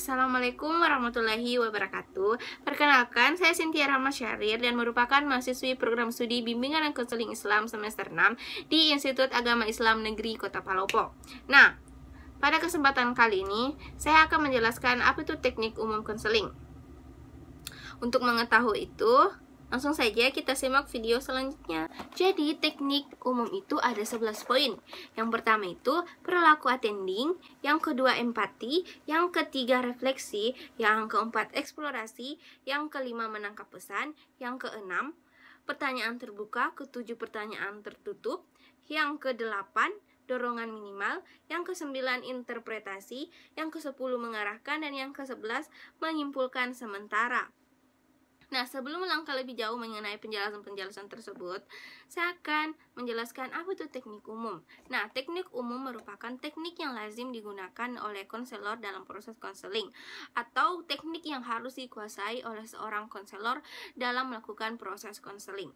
Assalamualaikum warahmatullahi wabarakatuh. Perkenalkan, saya Cynthia Rahma Syahrir dan merupakan mahasiswi program studi Bimbingan dan Konseling Islam semester 6 di Institut Agama Islam Negeri Kota Palopo. Nah, pada kesempatan kali ini, saya akan menjelaskan apa itu teknik umum konseling. Untuk mengetahui itu, langsung saja kita simak video selanjutnya. Jadi, teknik umum itu ada 11 poin. Yang pertama itu perilaku attending, yang kedua empati, yang ketiga refleksi, yang keempat eksplorasi, yang kelima menangkap pesan, yang keenam pertanyaan terbuka, ketujuh pertanyaan tertutup, yang kedelapan dorongan minimal, yang ke-9 interpretasi, yang ke-10 mengarahkan, dan yang ke-11 menyimpulkan sementara. Nah, sebelum melangkah lebih jauh mengenai penjelasan-penjelasan tersebut, saya akan menjelaskan apa itu teknik umum. Nah, teknik umum merupakan teknik yang lazim digunakan oleh konselor dalam proses konseling, atau teknik yang harus dikuasai oleh seorang konselor dalam melakukan proses konseling.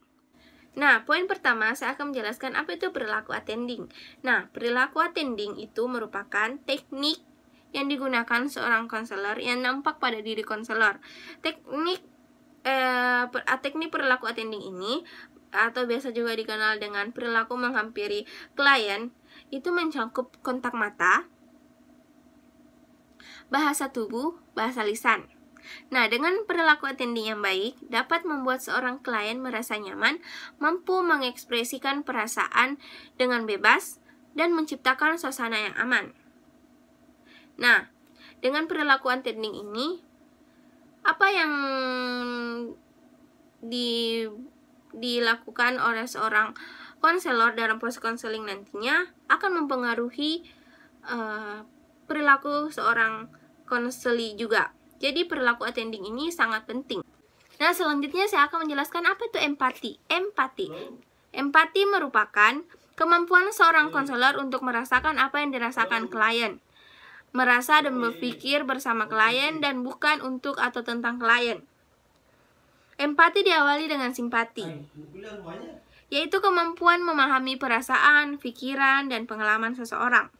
Nah, poin pertama saya akan menjelaskan apa itu perilaku attending. Nah, perilaku attending itu merupakan teknik yang digunakan seorang konselor yang nampak pada diri konselor. Teknik perilaku attending ini, atau biasa juga dikenal dengan perilaku menghampiri klien, itu mencakup kontak mata, bahasa tubuh, bahasa lisan. Nah, dengan perilaku attending yang baik, dapat membuat seorang klien merasa nyaman, mampu mengekspresikan perasaan dengan bebas, dan menciptakan suasana yang aman. Nah, dengan perilaku attending ini, apa yang dilakukan oleh seorang konselor dalam proses konseling nantinya akan mempengaruhi perilaku seorang konseli juga. Jadi perilaku attending ini sangat penting. Nah, selanjutnya saya akan menjelaskan apa itu empati. Empati merupakan kemampuan seorang konselor untuk merasakan apa yang dirasakan klien, merasa dan berpikir bersama klien dan bukan untuk atau tentang klien. Empati diawali dengan simpati, yaitu kemampuan memahami perasaan, pikiran, dan pengalaman seseorang.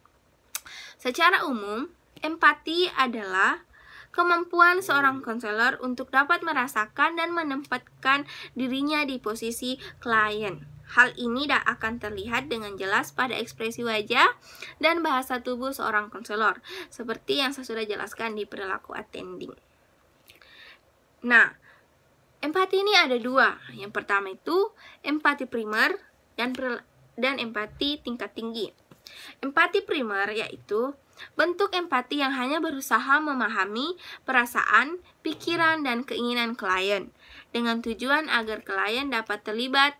Secara umum, empati adalah kemampuan seorang konselor untuk dapat merasakan dan menempatkan dirinya di posisi klien. Hal ini akan terlihat dengan jelas pada ekspresi wajah dan bahasa tubuh seorang konselor, seperti yang saya sudah jelaskan di perilaku attending. Nah, empati ini ada dua. Yang pertama itu empati primer dan empati tingkat tinggi. Empati primer yaitu bentuk empati yang hanya berusaha memahami perasaan, pikiran, dan keinginan klien dengan tujuan agar klien dapat terlibat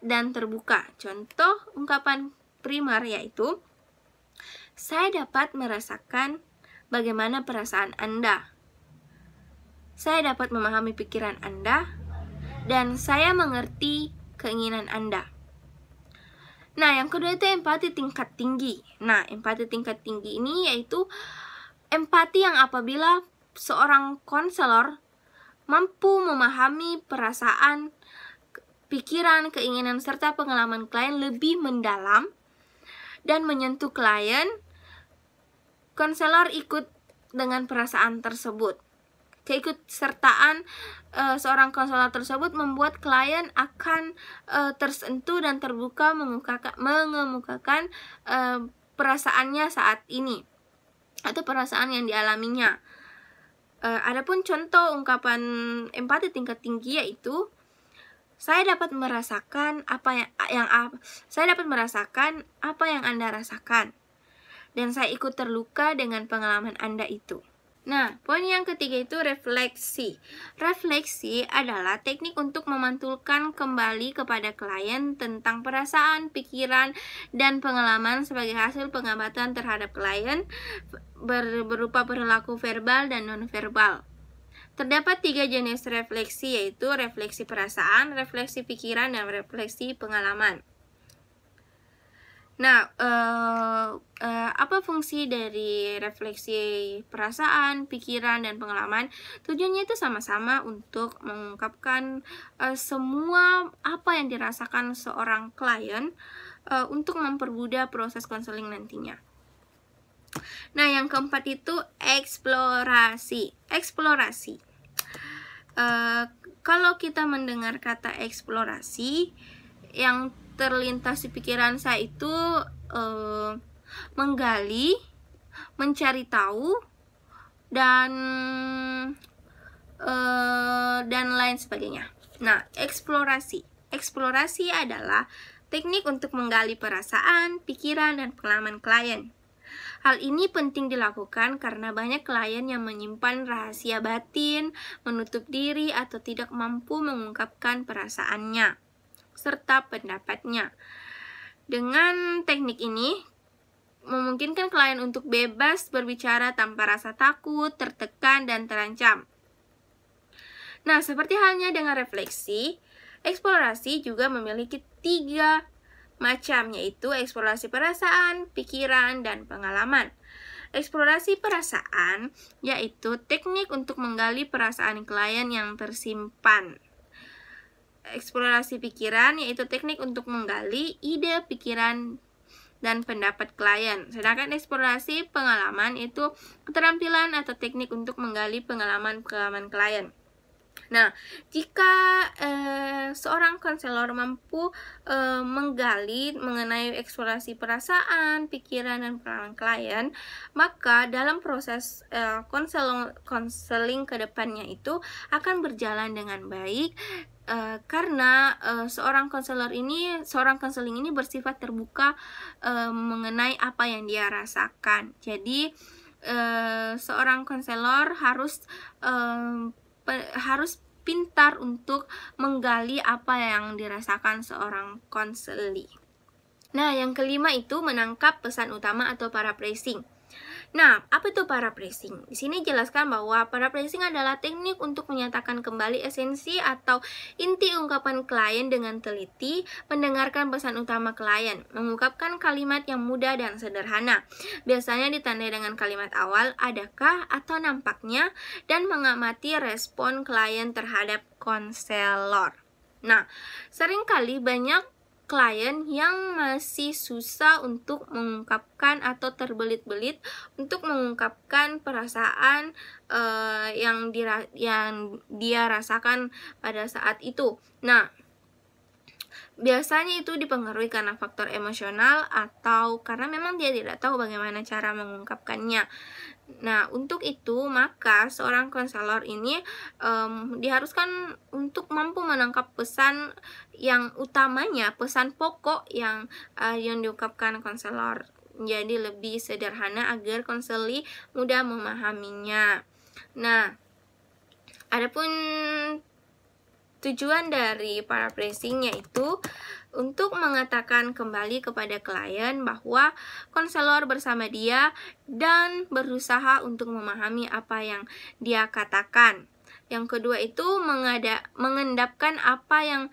dan terbuka. Contoh ungkapan primer yaitu, saya dapat merasakan bagaimana perasaan Anda, saya dapat memahami pikiran Anda, dan saya mengerti keinginan Anda. Nah, yang kedua itu empati tingkat tinggi. Nah, empati tingkat tinggi ini yaitu empati yang apabila seorang konselor mampu memahami perasaan, pikiran, keinginan, serta pengalaman klien lebih mendalam dan menyentuh klien, konselor ikut dengan perasaan tersebut. Keikutsertaan seorang konselor tersebut membuat klien akan tersentuh dan terbuka mengemukakan perasaannya saat ini atau perasaan yang dialaminya. Adapun contoh ungkapan empati tingkat tinggi yaitu, saya dapat merasakan apa yang Anda rasakan, dan saya ikut terluka dengan pengalaman Anda itu. Nah, poin yang ketiga itu refleksi. Refleksi adalah teknik untuk memantulkan kembali kepada klien tentang perasaan, pikiran, dan pengalaman sebagai hasil pengamatan terhadap klien berupa perilaku verbal dan non-verbal. Terdapat 3 jenis refleksi, yaitu refleksi perasaan, refleksi pikiran, dan refleksi pengalaman. Nah, apa fungsi dari refleksi perasaan, pikiran, dan pengalaman? Tujuannya itu sama-sama untuk mengungkapkan semua apa yang dirasakan seorang klien untuk mempermudah proses konseling nantinya. Nah, yang keempat itu eksplorasi. Eksplorasi. Kalau kita mendengar kata eksplorasi, yang terlintas di pikiran saya itu menggali, mencari tahu, dan lain sebagainya. Nah, eksplorasi. Eksplorasi adalah teknik untuk menggali perasaan, pikiran, dan pengalaman klien. Hal ini penting dilakukan karena banyak klien yang menyimpan rahasia batin, menutup diri, atau tidak mampu mengungkapkan perasaannya serta pendapatnya. Dengan teknik ini, memungkinkan klien untuk bebas berbicara tanpa rasa takut, tertekan, dan terancam. Nah, seperti halnya dengan refleksi, eksplorasi juga memiliki 3 macam, yaitu eksplorasi perasaan, pikiran, dan pengalaman. Eksplorasi perasaan yaitu teknik untuk menggali perasaan klien yang tersimpan. Eksplorasi pikiran yaitu teknik untuk menggali ide, pikiran, dan pendapat klien. Sedangkan eksplorasi pengalaman itu keterampilan atau teknik untuk menggali pengalaman-pengalaman klien. Nah, jika seorang konselor mampu menggali mengenai eksplorasi perasaan, pikiran, dan pengalaman klien, maka dalam proses konseling ke depannya itu akan berjalan dengan baik, karena seorang konseling ini bersifat terbuka mengenai apa yang dia rasakan. Jadi seorang konselor harus pintar untuk menggali apa yang dirasakan seorang konseli. Nah, yang kelima itu menangkap pesan utama atau paraphrasing. Nah, apa itu paraphrasing? Di sini jelaskan bahwa paraphrasing adalah teknik untuk menyatakan kembali esensi atau inti ungkapan klien dengan teliti, mendengarkan pesan utama klien, mengungkapkan kalimat yang mudah dan sederhana. Biasanya ditandai dengan kalimat awal, adakah atau nampaknya, dan mengamati respon klien terhadap konselor. Nah, seringkali banyak klien yang masih susah untuk mengungkapkan atau terbelit-belit untuk mengungkapkan perasaan yang dia rasakan pada saat itu. Nah, biasanya itu dipengaruhi karena faktor emosional atau karena memang dia tidak tahu bagaimana cara mengungkapkannya. Nah, untuk itu maka seorang konselor ini diharuskan untuk mampu menangkap pesan yang utamanya, pesan pokok yang diungkapkan konselor. Jadi lebih sederhana agar konseli mudah memahaminya. Nah, adapun tujuan dari paraphrasing yaitu untuk mengatakan kembali kepada klien bahwa konselor bersama dia dan berusaha untuk memahami apa yang dia katakan. Yang kedua itu mengendapkan apa yang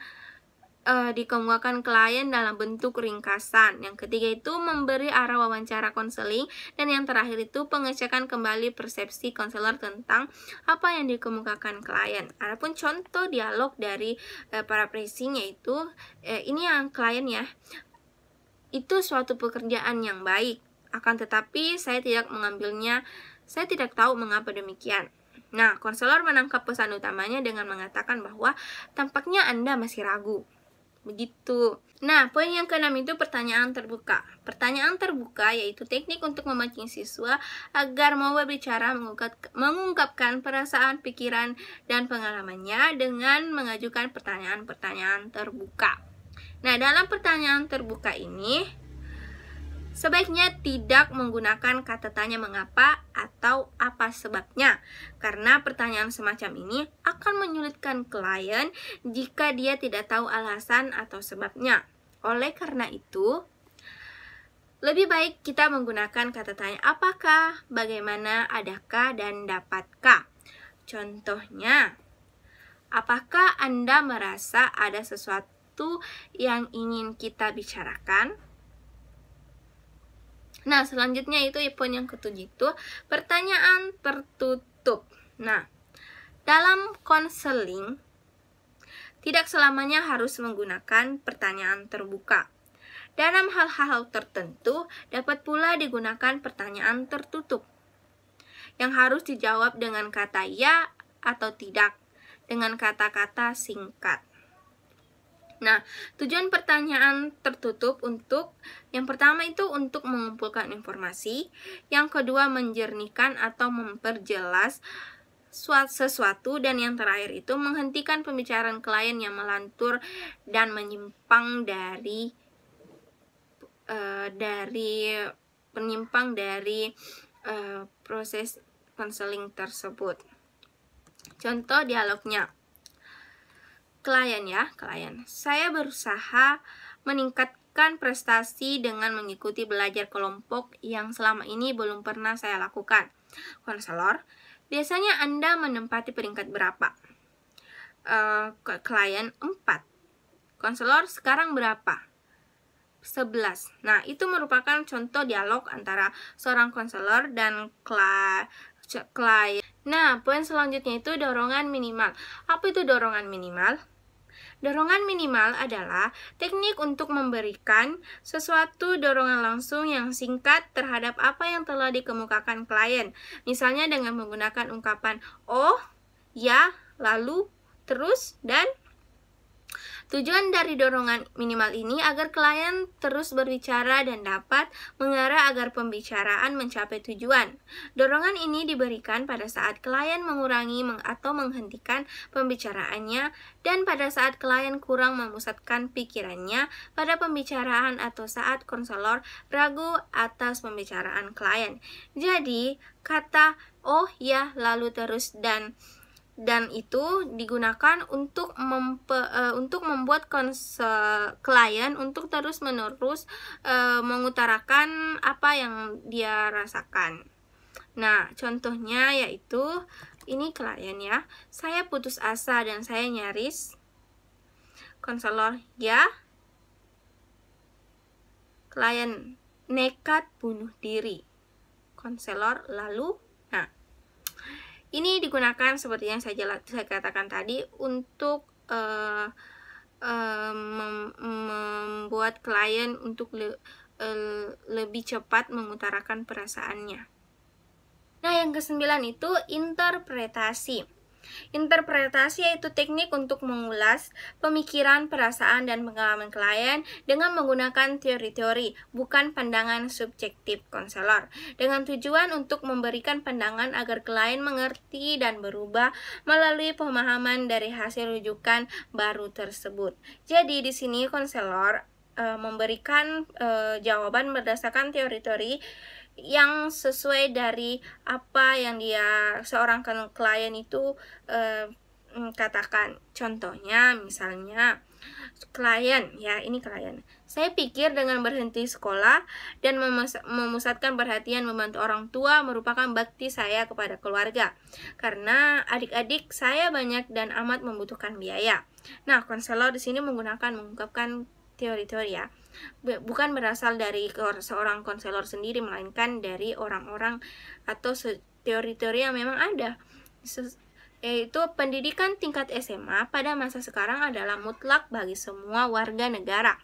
dikemukakan klien dalam bentuk ringkasan. Yang ketiga itu memberi arah wawancara konseling. Dan yang terakhir itu pengecekan kembali persepsi konselor tentang apa yang dikemukakan klien. Adapun contoh dialog dari paraphrasing yaitu ini yang klien ya, itu suatu pekerjaan yang baik, akan tetapi saya tidak mengambilnya, saya tidak tahu mengapa demikian. Nah, konselor menangkap pesan utamanya dengan mengatakan bahwa tampaknya Anda masih ragu. Begitu. Nah, poin yang keenam itu pertanyaan terbuka. Pertanyaan terbuka yaitu teknik untuk memancing siswa agar mau berbicara, mengungkapkan perasaan, pikiran, dan pengalamannya dengan mengajukan pertanyaan-pertanyaan terbuka. Nah, dalam pertanyaan terbuka ini sebaiknya tidak menggunakan kata tanya mengapa atau apa sebabnya, karena pertanyaan semacam ini akan menyulitkan klien jika dia tidak tahu alasan atau sebabnya. Oleh karena itu, lebih baik kita menggunakan kata tanya apakah, bagaimana, adakah, dan dapatkah. Contohnya, apakah Anda merasa ada sesuatu yang ingin kita bicarakan? Nah, selanjutnya itu poin yang ketujuh itu pertanyaan tertutup. Nah, dalam konseling tidak selamanya harus menggunakan pertanyaan terbuka. Dalam hal-hal tertentu, dapat pula digunakan pertanyaan tertutup yang harus dijawab dengan kata ya atau tidak, dengan kata-kata singkat. Nah, tujuan pertanyaan tertutup yang pertama itu untuk mengumpulkan informasi, yang kedua menjernihkan atau memperjelas sesuatu, dan yang terakhir itu menghentikan pembicaraan klien yang melantur dan menyimpang dari proses konseling tersebut. Contoh dialognya. Klien. Saya berusaha meningkatkan prestasi dengan mengikuti belajar kelompok yang selama ini belum pernah saya lakukan. Konselor, biasanya Anda menempati peringkat berapa? Klien 4. Konselor, sekarang berapa? 11. Nah, itu merupakan contoh dialog antara seorang konselor dan klien. Nah, poin selanjutnya itu dorongan minimal. Apa itu dorongan minimal? Dorongan minimal adalah teknik untuk memberikan sesuatu dorongan langsung yang singkat terhadap apa yang telah dikemukakan klien. Misalnya dengan menggunakan ungkapan oh, ya, lalu, terus, dan tujuan dari dorongan minimal ini agar klien terus berbicara dan dapat mengarah agar pembicaraan mencapai tujuan. Dorongan ini diberikan pada saat klien mengurangi atau menghentikan pembicaraannya, dan pada saat klien kurang memusatkan pikirannya pada pembicaraan atau saat konselor ragu atas pembicaraan klien. Jadi, kata oh, ya, lalu, terus, dan itu digunakan untuk membuat klien untuk terus-menerus mengutarakan apa yang dia rasakan. Nah, contohnya yaitu ini klien ya. Saya putus asa dan saya nyaris. Konselor, ya. Klien, nekat bunuh diri. Konselor, lalu. Nah, ini digunakan seperti yang saya katakan tadi untuk membuat klien untuk lebih cepat mengutarakan perasaannya. Nah, yang ke-9 itu interpretasi. Interpretasi yaitu teknik untuk mengulas pemikiran, perasaan, dan pengalaman klien dengan menggunakan teori-teori, bukan pandangan subjektif konselor, dengan tujuan untuk memberikan pandangan agar klien mengerti dan berubah melalui pemahaman dari hasil rujukan baru tersebut. Jadi di sini konselor memberikan jawaban berdasarkan teori-teori yang sesuai dari apa yang seorang klien itu katakan. Contohnya misalnya klien, ya ini klien. Saya pikir dengan berhenti sekolah dan memusatkan perhatian membantu orang tua merupakan bakti saya kepada keluarga, karena adik-adik saya banyak dan amat membutuhkan biaya. Nah, konselor di sini mengungkapkan teori-teori ya, bukan berasal dari seorang konselor sendiri, melainkan dari orang-orang atau teori-teori yang memang ada, yaitu pendidikan tingkat SMA pada masa sekarang adalah mutlak bagi semua warga negara,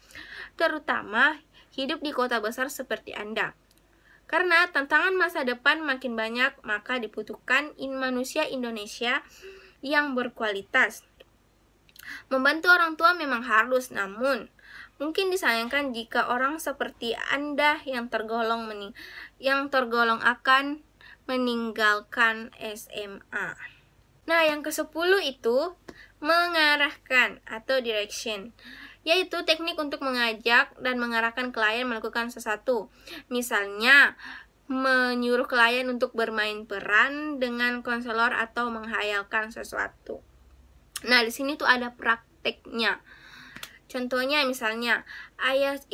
terutama hidup di kota besar seperti Anda. Karena tantangan masa depan makin banyak, maka dibutuhkan manusia Indonesia yang berkualitas. Membantu orang tua memang harus, namun mungkin disayangkan jika orang seperti Anda yang tergolong akan meninggalkan SMA. Nah, yang ke-10 itu mengarahkan atau direction, yaitu teknik untuk mengajak dan mengarahkan klien melakukan sesuatu. Misalnya, menyuruh klien untuk bermain peran dengan konselor atau menghayalkan sesuatu. Nah, di sini tuh ada prakteknya. Contohnya misalnya,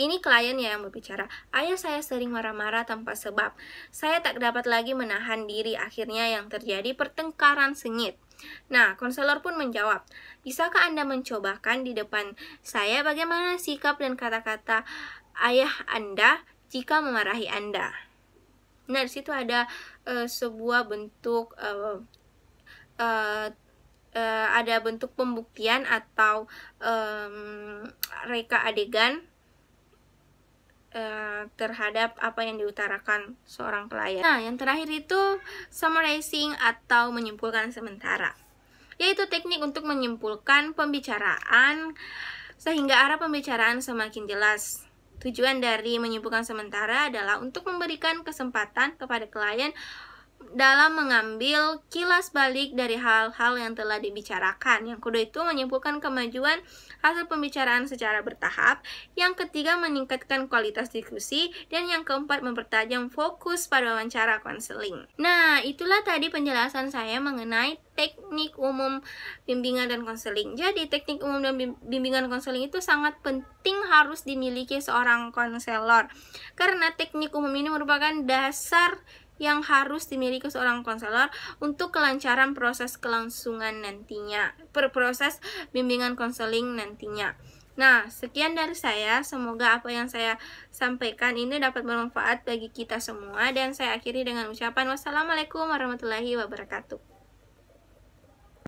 ini klien ya yang berbicara. Ayah saya sering marah-marah tanpa sebab. Saya tak dapat lagi menahan diri, akhirnya yang terjadi pertengkaran sengit. Nah, konselor pun menjawab, bisakah Anda mencobakan di depan saya bagaimana sikap dan kata-kata ayah Anda jika memarahi Anda? Nah, di situ ada sebuah bentuk ada bentuk pembuktian atau reka adegan terhadap apa yang diutarakan seorang klien. Nah, yang terakhir itu summarizing atau menyimpulkan sementara, yaitu teknik untuk menyimpulkan pembicaraan sehingga arah pembicaraan semakin jelas. Tujuan dari menyimpulkan sementara adalah untuk memberikan kesempatan kepada klien dalam mengambil kilas balik dari hal-hal yang telah dibicarakan. Yang kedua itu menyimpulkan kemajuan hasil pembicaraan secara bertahap. Yang ketiga meningkatkan kualitas diskusi. Dan yang keempat mempertajam fokus pada wawancara konseling. Nah, itulah tadi penjelasan saya mengenai teknik umum bimbingan dan konseling. Jadi teknik umum dan bimbingan konseling itu sangat penting harus dimiliki seorang konselor, karena teknik umum ini merupakan dasar yang harus dimiliki seorang konselor untuk kelancaran proses kelangsungan nantinya, proses bimbingan konseling nantinya. Nah, sekian dari saya. Semoga apa yang saya sampaikan ini dapat bermanfaat bagi kita semua, dan saya akhiri dengan ucapan wassalamualaikum warahmatullahi wabarakatuh.